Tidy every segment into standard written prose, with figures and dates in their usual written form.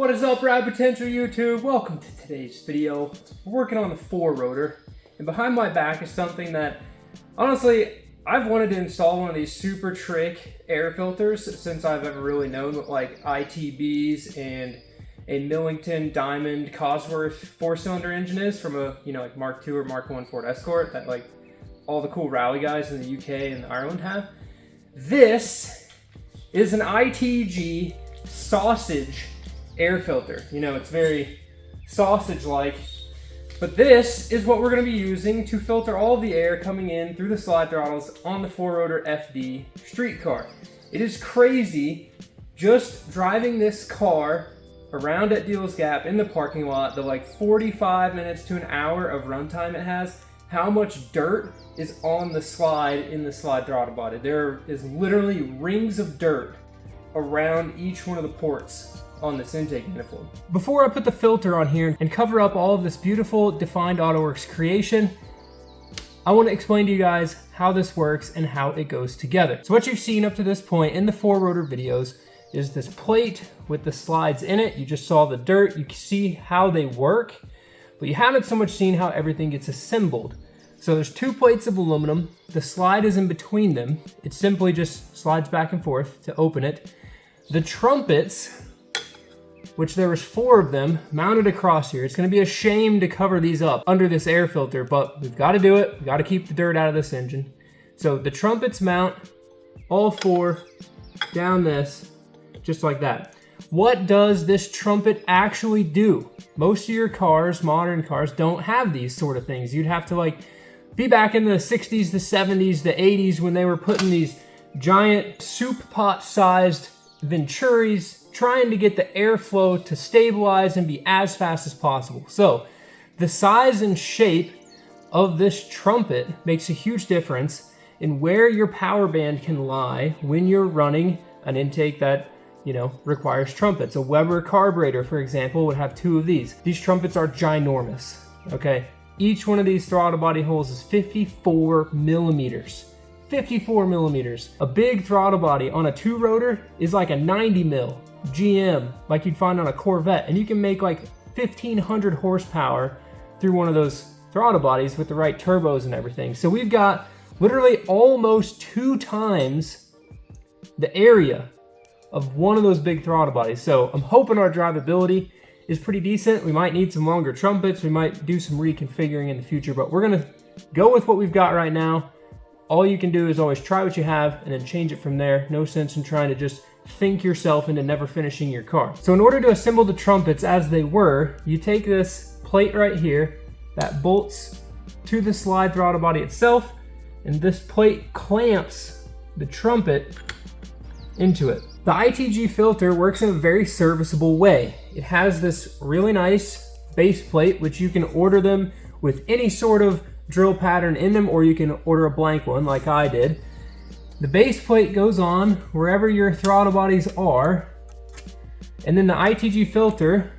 What is up, Rad Potential YouTube? Welcome to today's video. We're working on the 4-rotor, and behind my back is something that, honestly, I've wanted to install one of these super trick air filters since I've ever really known what like ITBs and a Millington Diamond Cosworth 4-cylinder engine is from a, like Mark II or Mark I Ford Escort that like all the cool rally guys in the UK and Ireland have. This is an ITG sausage air filter. It's very sausage-like, but this is what we're going to be using to filter all of the air coming in through the slide throttles on the 4-rotor FD street car. It is crazy just driving this car around at Deals Gap in the parking lot, the like 45 minutes to an hour of runtime it has, how much dirt is on the slide in the slide throttle body. There is literally rings of dirt around each one of the ports on this intake manifold. Before I put the filter on here and cover up all of this beautiful defined AutoWorks creation, I want to explain to you guys how this works and how it goes together. So what you've seen up to this point in the 4-rotor videos is this plate with the slides in it. You just saw the dirt, you can see how they work, but you haven't so much seen how everything gets assembled. So there's 2 plates of aluminum, the slide is in between them. It simply just slides back and forth to open it. The trumpets, which there was 4 of them mounted across here. It's gonna be a shame to cover these up under this air filter, but we've gotta do it. We've gotta keep the dirt out of this engine. So the trumpets mount all 4 down this, just like that. What does this trumpet actually do? Most of your cars, modern cars, don't have these sort of things. You'd have to like be back in the 60s, the 70s, the 80s when they were putting these giant soup pot sized Venturis trying to get the airflow to stabilize and be as fast as possible. So the size and shape of this trumpet makes a huge difference in where your power band can lie when you're running an intake that requires trumpets. A Weber carburetor, for example, would have 2 of these. These trumpets are ginormous, okay? Each one of these throttle body holes is 54 millimeters. 54 millimeters. A big throttle body on a 2-rotor is like a 90 mil GM, like you'd find on a Corvette, and you can make like 1,500 horsepower through one of those throttle bodies with the right turbos and everything. So we've got literally almost 2 times the area of one of those big throttle bodies. So I'm hoping our drivability is pretty decent. We might need some longer trumpets. We might do some reconfiguring in the future, but we're gonna go with what we've got right now. All you can do is always try what you have and then change it from there. No sense in trying to just think yourself into never finishing your car. So in order to assemble the trumpets as they were, you take this plate right here that bolts to the slide throttle body itself, and this plate clamps the trumpet into it. The ITG filter works in a very serviceable way. It has this really nice base plate, which you can order them with any sort of drill pattern in them, or you can order a blank one like I did. The base plate goes on wherever your throttle bodies are, and then the ITG filter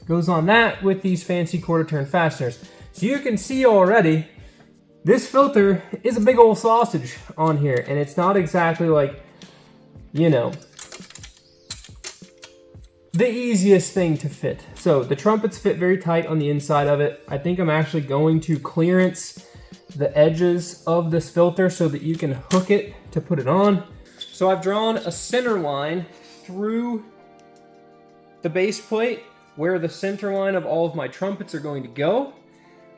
goes on that with these fancy quarter-turn fasteners. So you can see already, this filter is a big old sausage on here, and it's not exactly like, the easiest thing to fit. So the trumpets fit very tight on the inside of it. I think I'm actually going to clearance the edges of this filter so that you can hook it to put it on. So I've drawn a center line through the base plate where the center line of all of my trumpets are going to go.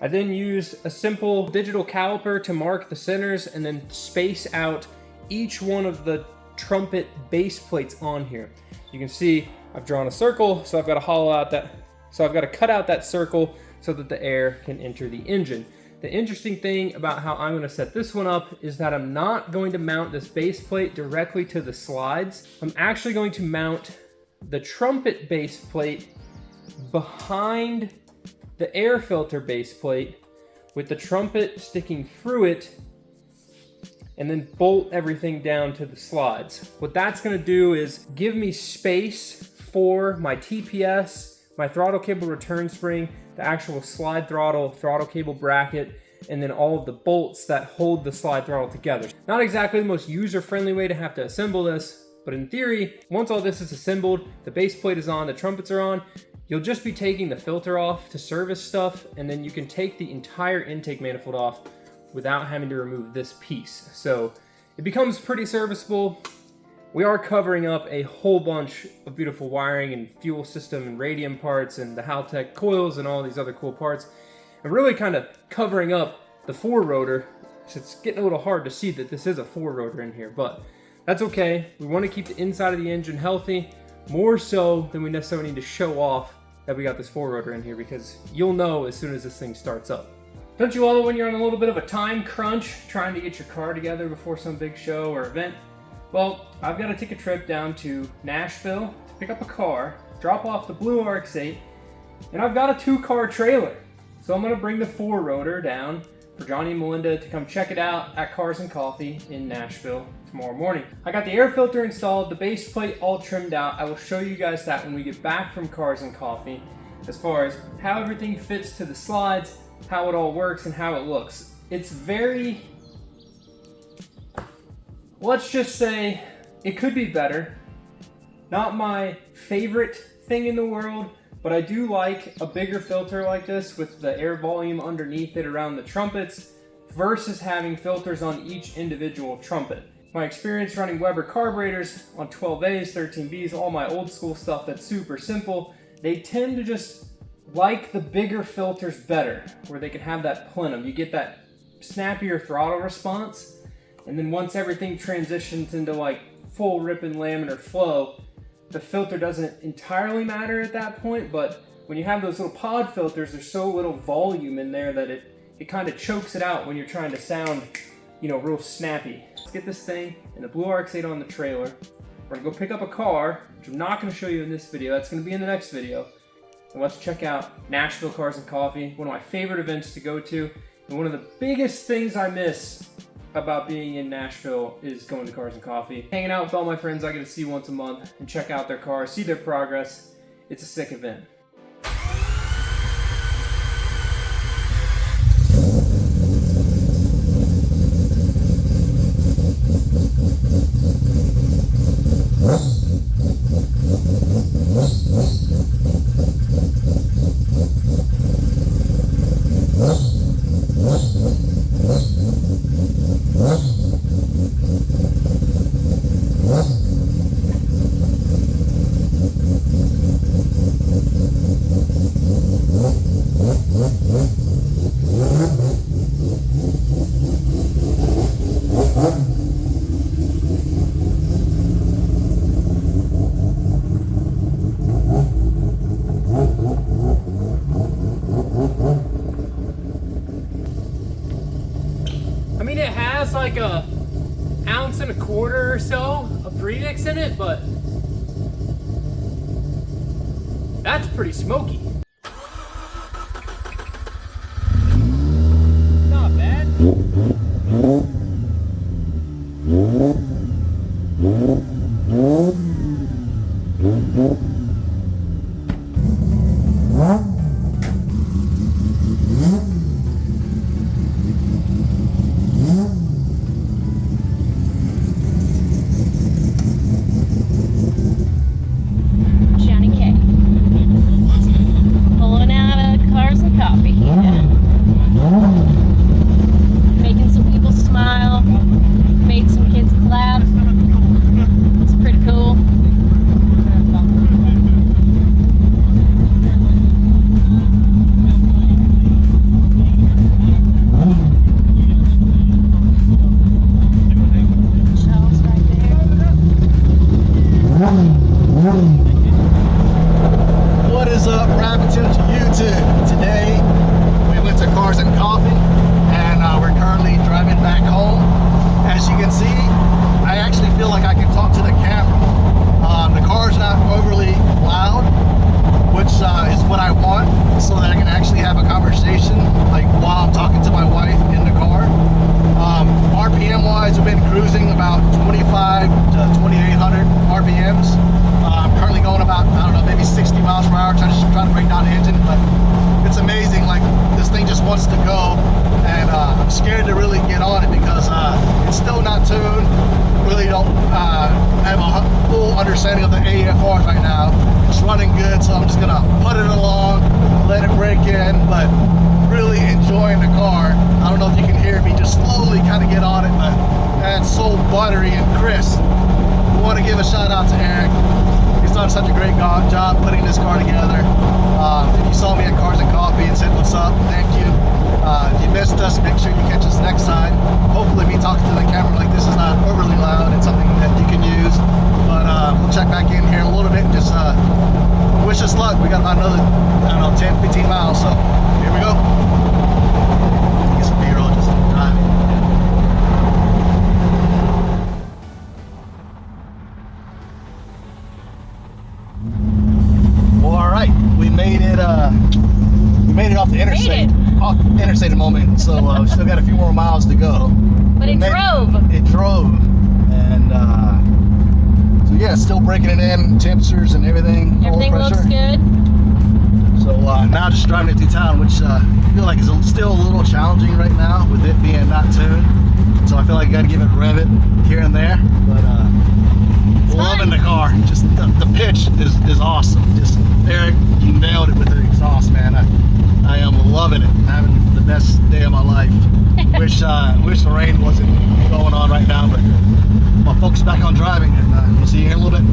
I then used a simple digital caliper to mark the centers and then space out each one of the trumpet base plates on here. You can see I've drawn a circle, so I've got to hollow out that, so I've got to cut out that circle so that the air can enter the engine. The interesting thing about how I'm going to set this one up is that I'm not going to mount this base plate directly to the slides. I'm actually going to mount the trumpet base plate behind the air filter base plate with the trumpet sticking through it, and then bolt everything down to the slides. What that's going to do is give me space for my TPS, my throttle cable return spring, the actual slide throttle cable bracket, and then all of the bolts that hold the slide throttle together. Not exactly the most user-friendly way to have to assemble this, But in theory, once all this is assembled, the base plate is on, the trumpets are on, you'll just be taking the filter off to service stuff, and then you can take the entire intake manifold off without having to remove this piece. So it becomes pretty serviceable. We are covering up a whole bunch of beautiful wiring and fuel system and radium parts and the Haltech coils and all these other cool parts, and really kind of covering up the 4-rotor. So it's getting a little hard to see that this is a 4-rotor in here, but that's okay. We want to keep the inside of the engine healthy, more so than we necessarily need to show off that we got this 4-rotor in here, because you'll know as soon as this thing starts up. Don't you love it when you're on a little bit of a time crunch trying to get your car together before some big show or event? Well, I've got to take a trip down to Nashville to pick up a car, drop off the blue RX-8, and I've got a 2-car trailer. So I'm going to bring the 4-rotor down for Johnny and Melinda to come check it out at Cars and Coffee in Nashville tomorrow morning. I got the air filter installed, the base plate all trimmed out. I will show you guys that when we get back from Cars and Coffee, as far as how everything fits to the slides, how it all works, and how it looks. It's very, let's just say, it could be better. Not my favorite thing in the world, but I do like a bigger filter like this with the air volume underneath it around the trumpets versus having filters on each individual trumpet. My experience running Weber carburetors on 12As, 13Bs, all my old school stuff that's super simple, they tend to just like the bigger filters better, where they can have that plenum. You get that snappier throttle response, and then once everything transitions into like full rip and laminar flow, the filter doesn't entirely matter at that point. But when you have those little pod filters, there's so little volume in there that it kind of chokes it out when you're trying to sound, you know, real snappy. Let's get this thing and the blue RX-8 on the trailer. We're gonna go pick up a car, which I'm not gonna show you in this video. That's gonna be in the next video. And let's check out Nashville Cars and Coffee, one of my favorite events to go to. And one of the biggest things I miss about being in Nashville is going to Cars and Coffee. Hanging out with all my friends I get to see once a month and check out their cars, see their progress. It's a sick event. I mean, it has like a 1.25 ounces or so of premix in it, but that's pretty smoky. Not bad. Making some people smile, made some kids clap. It's pretty cool. Charles right there. What is up, Rabbitune to YouTube? Today we went to Cars and Coffee, and we're currently driving back home. As you can see, I actually feel like I can talk to the camera. The car's not overly loud, which is what I want, so that I can actually have a conversation like while I'm talking to my wife in the car. RPM wise, we've been cruising about 25 to 2800 RPMs. I'm currently going about, I don't know, maybe 60 miles per hour, trying to break down the engine, but it's amazing. Like, this thing just wants to go, and I'm scared to really get on it because it's still not tuned. Really don't have a full understanding of the AFRs right now. It's running good, so I'm just gonna put it along, let it break in, but really enjoying the car. I don't know if you can hear me just slowly kind of get on it, but man, it's so buttery and crisp. I want to give a shout out to Eric. He's done such a great job putting this car together. If you saw me at Cars and Coffee and said what's up, thank you. If you missed us, make sure you catch us next time. Hopefully me talking to the camera like this is not overly loud. It's something that you can use. But we'll check back in here in a little bit and just wish us luck. We got about another, I don't know, 10, 15 miles. So here we go. Get some B-roll just driving. Well, all right, we made it off the interstate. Off the interstate a moment, so we still got a few more miles to go. But it drove. It drove, and so yeah, still breaking it in, temperatures and everything. Everything looks good. So now just driving it through town, which I feel like is still a little challenging right now with it being not tuned. So I feel like I got to give it rev it here and there, but loving the car. Just the pitch is awesome. Just Eric, you nailed it with the exhaust, man. I am loving it. I'm having the best day of my life. Wish the rain wasn't going on right now, but I'll focus back on driving, and we'll see you here in a little bit.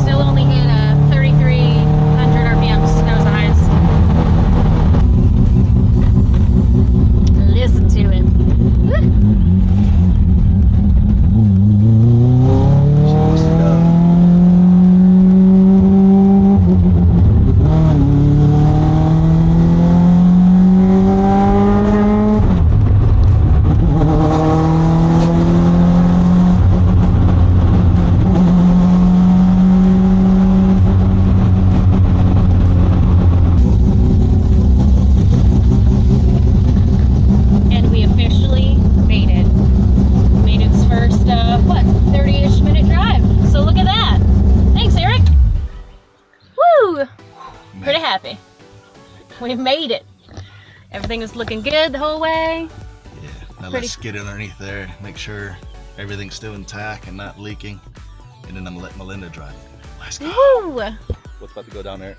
Still only hit 3,300 RPMs. That was the highest. Listen to it. She wants to go. And we officially made it. Made its first, 30-ish minute drive. So look at that. Thanks, Eric. Woo! Pretty happy. We made it. Everything was looking good the whole way. Yeah, now Pretty- let's get underneath there, make sure everything's still intact and not leaking, and then I'm gonna let Melinda drive. Let's go. Woo! What's about to go down there?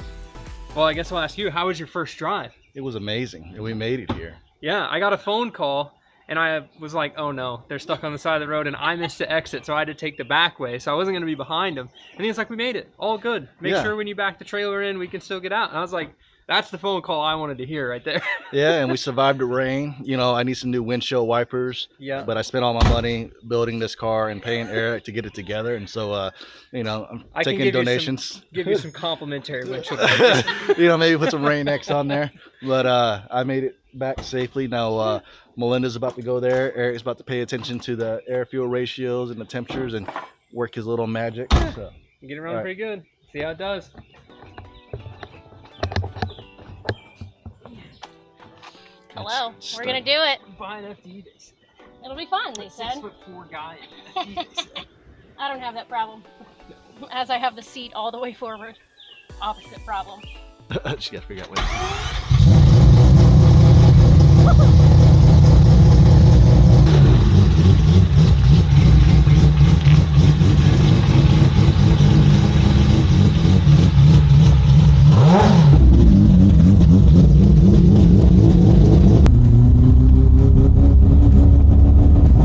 Well, I guess I'll ask you, how was your first drive? It was amazing, and we made it here. Yeah, I got a phone call and I was like, oh no, they're stuck on the side of the road and I missed the exit, so I had to take the back way, so I wasn't going to be behind them. And he's like, we made it, all good. Make Yeah. sure when you back the trailer in, we can still get out. And I was like, that's the phone call I wanted to hear right there. Yeah, and we survived the rain. You know, I need some new windshield wipers. Yeah. But I spent all my money building this car and paying Eric to get it together, and so you know, I'm I can taking give donations. give you some complimentary windshield wipers. You know, maybe put some Rain X on there. But I made it back safely. Now Melinda's about to go there. Eric's about to pay attention to the air fuel ratios and the temperatures and work his little magic. So Get it running All right. pretty good. See how it does. Hello. let's We're start. gonna do it. Buy an FD this. It'll be fun, they said. 6'4" guy. I don't have that problem. As I have the seat all the way forward. Opposite problem. She got to figure out what.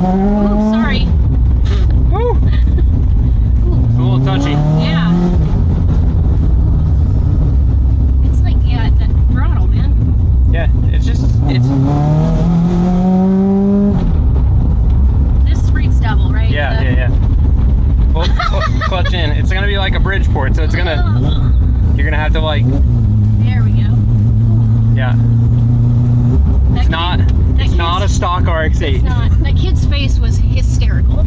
Ooh, sorry. Woo! It's a little touchy. Yeah. It's like, yeah, that throttle, man. see. It's not. That kid's face was hysterical.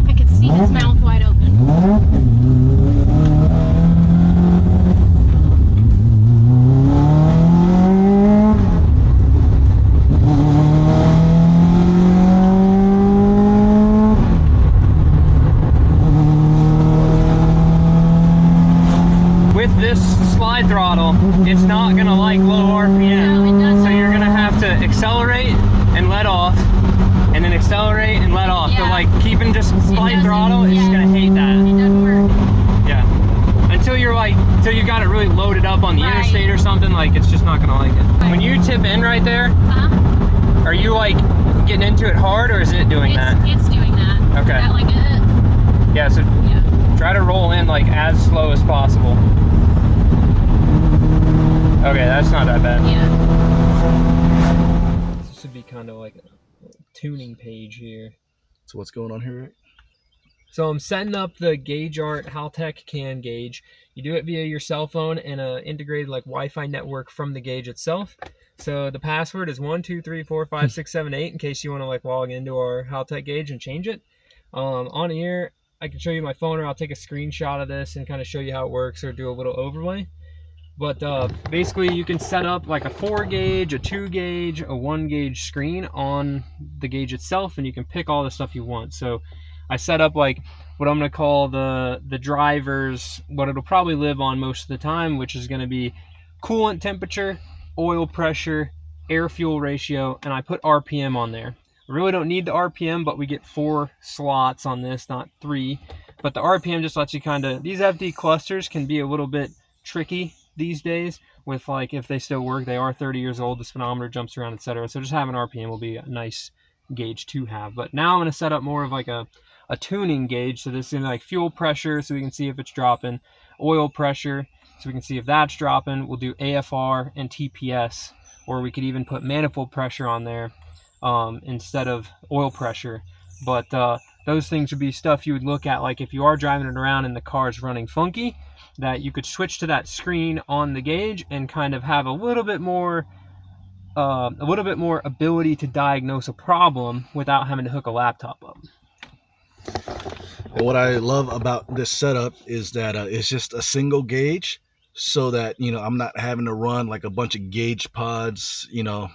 I could see his mouth wide open. Slide throttle, it's not gonna like low RPM. No, it doesn't. So you're gonna have to accelerate and let off, and then accelerate and let off. Yeah. So like keeping just slight throttle, it's gonna hate that. It doesn't work. Yeah. Until you're like, until you got it really loaded up on the interstate or something, like it's just not gonna like it. Right. When you tip in right there, are you like getting into it hard, or is it doing that? It's doing that. Okay. That, like, yeah. So try to roll in like as slow as possible. Okay, that's not that bad. Yeah. This would be kind of like a tuning page here. So what's going on here, Rick? So I'm setting up the gauge art Haltech CAN gauge. You do it via your cell phone and an integrated like Wi-Fi network from the gauge itself. So the password is 1234567 in case you want to like log into our Haltech gauge and change it. On here, I can show you my phone, or I'll take a screenshot of this and kind of show you how it works, or do a little overlay. But basically you can set up like a 4 gauge, a 2 gauge, a 1 gauge screen on the gauge itself, and you can pick all the stuff you want. So I set up like what I'm going to call the drivers, what it'll probably live on most of the time, which is going to be coolant temperature, oil pressure, air fuel ratio, and I put RPM on there. We really don't need the RPM, but we get 4 slots on this, not 3. But the RPM just lets you kind of, these FD clusters can be a little bit tricky these days with like, if they still work, they are 30 years old, the speedometer jumps around, etc. So just having RPM will be a nice gauge to have. But now I'm going to set up more of like a tuning gauge. So this is like fuel pressure, so we can see if it's dropping, oil pressure, so we can see if that's dropping. We'll do AFR and TPS, or we could even put manifold pressure on there instead of oil pressure. But those things would be stuff you would look at, like if you are driving it around and the car is running funky, that you could switch to that screen on the gauge and kind of have a little bit more ability to diagnose a problem without having to hook a laptop up. And what I love about this setup is that it's just a single gauge, so that, you know, I'm not having to run like a bunch of gauge pods, you know,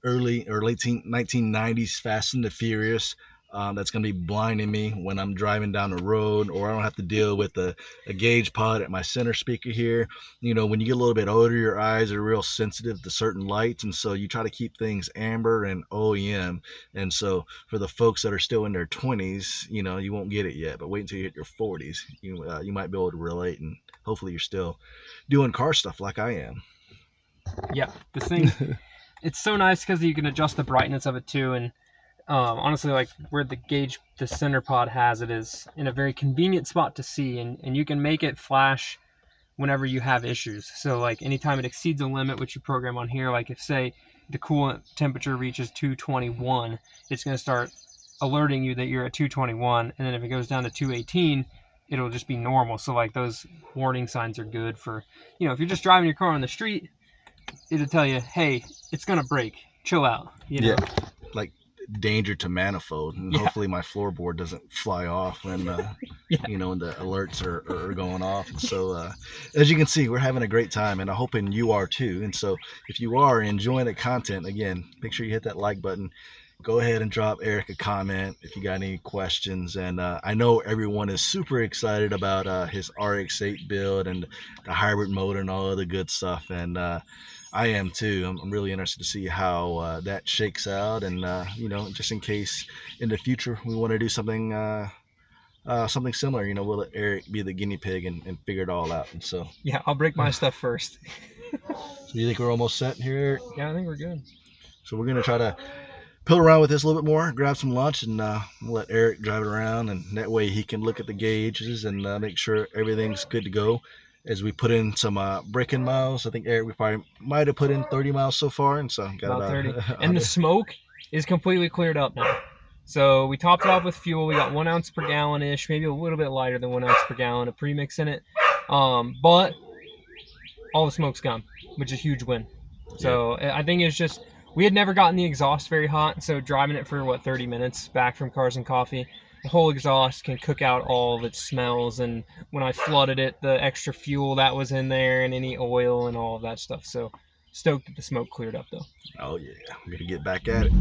early or late 1990s Fast and the Furious. That's going to be blinding me when I'm driving down the road, or I don't have to deal with a gauge pod at my center speaker here. You know, when you get a little bit older, your eyes are real sensitive to certain lights, and so you try to keep things amber and OEM. And so for the folks that are still in their 20s, you know, you won't get it yet, but wait until you hit your 40s. You might be able to relate, and hopefully you're still doing car stuff like I am. Yeah, this thing, it's so nice because you can adjust the brightness of it too, and honestly, like where the gauge, the center pod has it, is in a very convenient spot to see, and you can make it flash whenever you have issues. So like anytime it exceeds a limit, which you program on here, like if say the coolant temperature reaches 221, it's going to start alerting you that you're at 221, and then if it goes down to 218, it'll just be normal. So like those warning signs are good for, you know, if you're just driving your car on the street, it'll tell you, hey, it's going to break, chill out, you know. Yeah, like danger to manifold, and hopefully my floorboard doesn't fly off when you know, when the alerts are going off. And so as you can see, we're having a great time, and I'm hoping you are too. And so if you are enjoying the content, again, make sure you hit that like button. Go ahead and drop Eric a comment if you got any questions. And I know everyone is super excited about his RX-8 build and the hybrid motor and all of the good stuff, and I am too. I'm really interested to see how that shakes out, and you know, just in case in the future we want to do something something similar, you know, we'll let Eric be the guinea pig and figure it all out. And so Yeah, I'll break my stuff first. So you think we're almost set here, Eric? Yeah, I think we're good. So we're gonna try to pill around with this a little bit more, grab some lunch, and we'll let Eric drive it around, and that way he can look at the gauges and make sure everything's good to go. As we put in some braking miles, I think Eric, we probably might have put in 30 miles so far, and so got about 30. And the smoke is completely cleared up now. So we topped it off with fuel. We got 1 ounce per gallon ish, maybe a little bit lighter than 1 ounce per gallon of premix in it. But all the smoke's gone, which is a huge win. So I think it's just we had never gotten the exhaust very hot, so driving it for, what, 30 minutes back from Cars and Coffee, the whole exhaust can cook out all of its smells, and when I flooded it, the extra fuel that was in there and any oil and all of that stuff. So stoked that the smoke cleared up, though. Oh yeah, I'm gonna get back at it.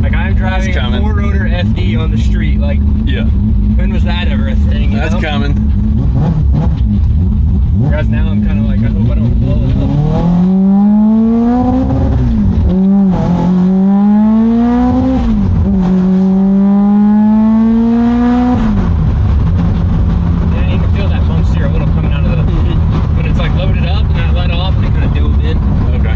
Like, I'm driving a 4-rotor FD on the street. Like, when was that ever a thing? That's coming. Whereas now I'm kind of like, I hope I don't blow it up. Yeah, you can feel that pump steer a little coming out of the, when it's like loaded up and I let off and it kind of dove in. Okay.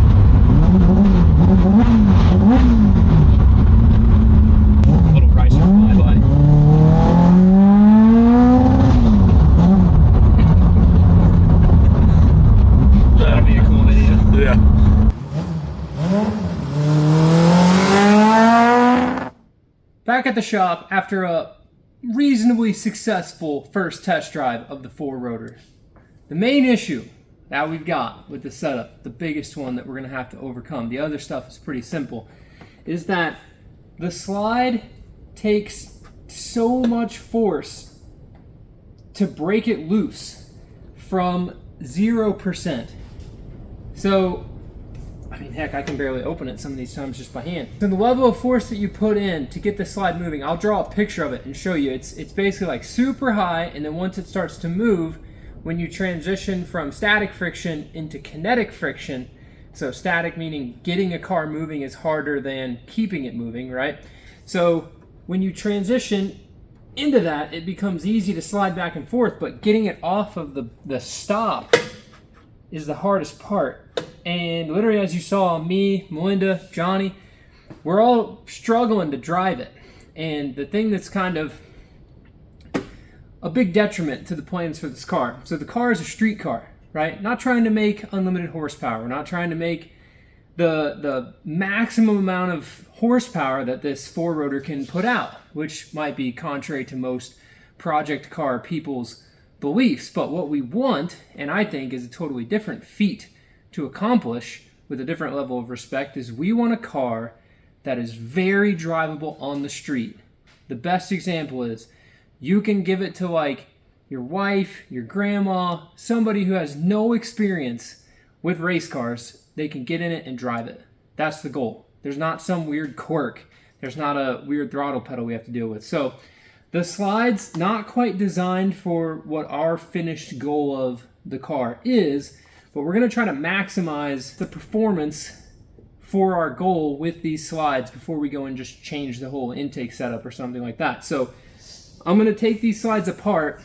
Little ricer flyby. That'll be a cool video. Yeah. Back at the shop after a reasonably successful first test drive of the 4-rotor. The main issue that we've got with the setup, the biggest one that we're going to have to overcome, the other stuff is pretty simple, is that the slide takes so much force to break it loose from 0%. So, I mean, heck, I can barely open it some of these times just by hand. So the level of force that you put in to get the slide moving, I'll draw a picture of it and show you. It's basically like super high, and then once it starts to move, when you transition from static friction into kinetic friction, So static meaning getting a car moving is harder than keeping it moving, right? So when you transition into that, it becomes easy to slide back and forth, but getting it off of the stop is the hardest part. And literally, as you saw, me, Melinda, Johnny, we're all struggling to drive it. And the thing that's kind of a big detriment to the plans for this car. So the car is a street car, right? Not trying to make unlimited horsepower. We're not trying to make the maximum amount of horsepower that this four-rotor can put out, which might be contrary to most project car people's beliefs. But what we want, and I think is a totally different feat to accomplish with a different level of respect, is we want a car that is very drivable on the street. The best example is you can give it to like your wife, your grandma, somebody who has no experience with race cars. They can get in it and drive it. That's the goal. There's not some weird quirk. There's not a weird throttle pedal we have to deal with. So the slide's not quite designed for what our finished goal of the car is, but we're going to try to maximize the performance for our goal with these slides before we go and just change the whole intake setup or something like that. So I'm going to take these slides apart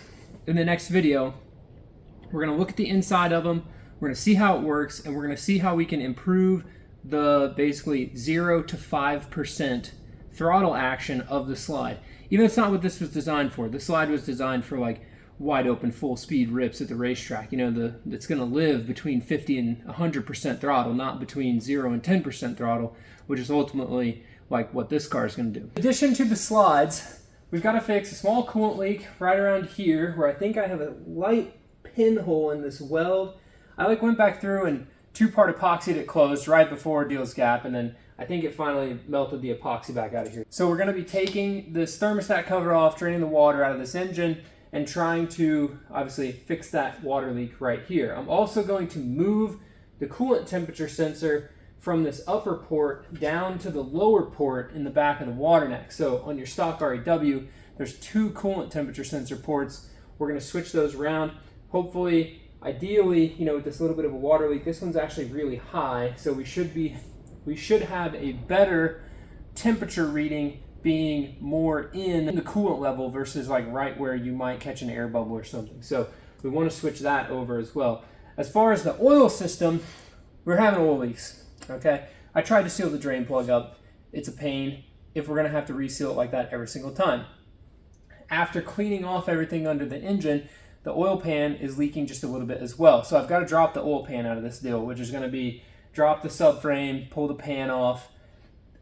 in the next video. We're going to look at the inside of them. We're going to see how it works, and we're going to see how we can improve the basically 0 to 5% throttle action of the slide. Even though it's not what this was designed for. The slide was designed for like wide open full speed rips at the racetrack. You know, that's going to live between 50 and 100% throttle, not between 0 and 10% throttle, which is ultimately like what this car is going to do. In addition to the slides, we've got to fix a small coolant leak right around here where I think I have a light pinhole in this weld. I went back through and two-part epoxied it closed right before Deal's Gap, and then I think it finally melted the epoxy back out of here. So we're going to be taking this thermostat cover off, draining the water out of this engine, and trying to obviously fix that water leak right here. I'm also going to move the coolant temperature sensor from this upper port down to the lower port in the back of the water neck. So on your stock REW, there's two coolant temperature sensor ports. We're going to switch those around. Hopefully, ideally, you know, with this little bit of a water leak, this one's actually really high, so we should have a better temperature reading being more in the coolant level versus like right where you might catch an air bubble or something. So we want to switch that over as well. As far as the oil system, we're having oil leaks, okay? I tried to seal the drain plug up. It's a pain if we're going to have to reseal it like that every single time. After cleaning off everything under the engine, the oil pan is leaking just a little bit as well. So I've got to drop the oil pan out of this deal, which is going to be drop the subframe, pull the pan off,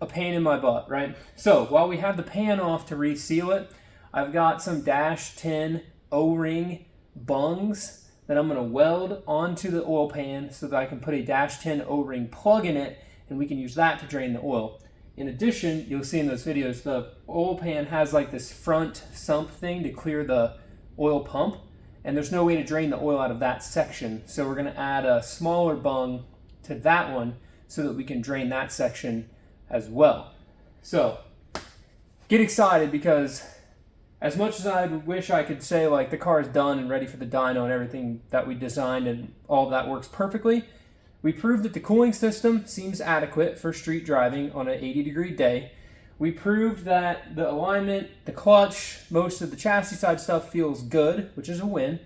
a pain in my butt, right? So while we have the pan off to reseal it, I've got some dash 10 O-ring bungs that I'm going to weld onto the oil pan so that I can put a dash 10 O-ring plug in it, and we can use that to drain the oil. In addition, you'll see in those videos, the oil pan has like this front sump thing to clear the oil pump, and there's no way to drain the oil out of that section. So we're going to add a smaller bung to that one so that we can drain that section as well. So get excited, because as much as I wish I could say like the car is done and ready for the dyno and everything that we designed and all of that works perfectly, we proved that the cooling system seems adequate for street driving on an 80-degree day. We proved that the alignment, the clutch, most of the chassis side stuff feels good, which is a win.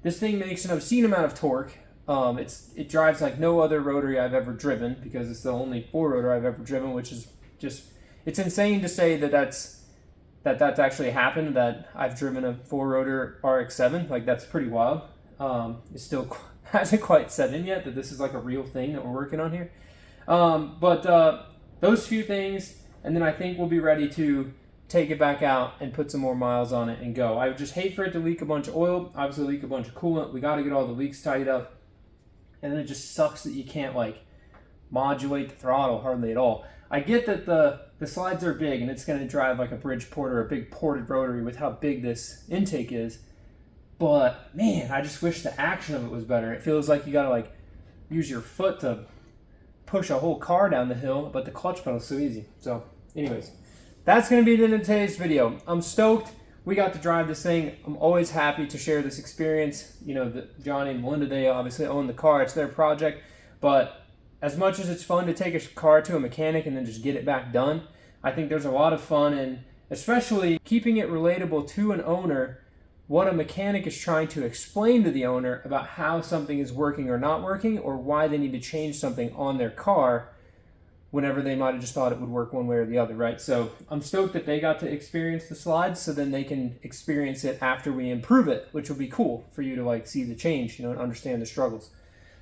This thing makes an obscene amount of torque. It drives like no other rotary I've ever driven, because it's the only four-rotor I've ever driven, which is just, it's insane to say that that's actually happened, that I've driven a four-rotor RX-7. Like, that's pretty wild. It still hasn't quite set in yet that this is like a real thing that we're working on here. But those few things, and then I think we'll be ready to take it back out and put some more miles on it and go. I would just hate for it to leak a bunch of oil, obviously leak a bunch of coolant. We got to get all the leaks tidied up. And then it just sucks that you can't like modulate the throttle hardly at all. I get that the slides are big and it's going to drive like a Bridgeport or a big ported rotary with how big this intake is. But man, I just wish the action of it was better. It feels like you got to like use your foot to push a whole car down the hill, but the clutch pedal is so easy. So anyways, that's going to be the end of today's video. I'm stoked we got to drive this thing. I'm always happy to share this experience. You know, Johnny and Melinda, they obviously own the car. It's their project. But as much as it's fun to take a car to a mechanic and then just get it back done, I think there's a lot of fun in especially keeping it relatable to an owner, what a mechanic is trying to explain to the owner about how something is working or not working, or why they need to change something on their car whenever they might have just thought it would work one way or the other, right? So I'm stoked that they got to experience the slides, so then they can experience it after we improve it, which will be cool for you to like see the change, you know, and understand the struggles.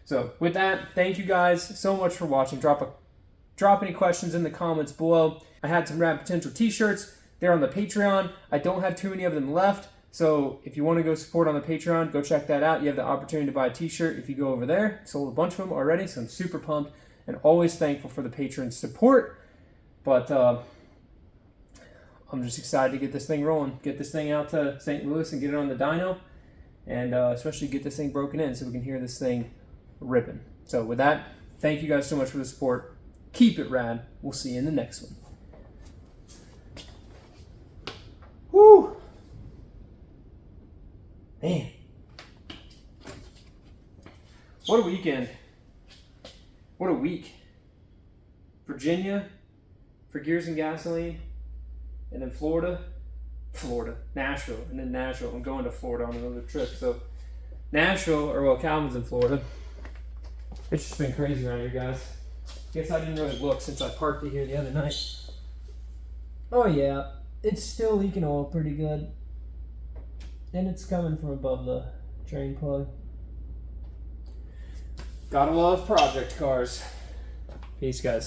So with that, thank you guys so much for watching. Drop any questions in the comments below. I had some rad potential t-shirts. They're on the Patreon. I don't have too many of them left. So if you want to go support on the Patreon, go check that out. You have the opportunity to buy a t-shirt if you go over there. Sold a bunch of them already, so I'm super pumped and always thankful for the patrons' support. But I'm just excited to get this thing rolling, get this thing out to St. Louis and get it on the dyno, and especially get this thing broken in so we can hear this thing ripping. So with that, thank you guys so much for the support. Keep it rad. We'll see you in the next one. Woo! Man. What a weekend. What a week. Virginia for Gears and Gasoline, and then Florida, Nashville, and then Nashville. I'm going to Florida on another trip. So Nashville, or well, Calvin's in Florida. It's just been crazy around here, guys. Guess I didn't really look since I parked it here the other night. Oh yeah, it's still leaking oil pretty good. And it's coming from above the drain plug. Gotta love project cars. Peace, guys.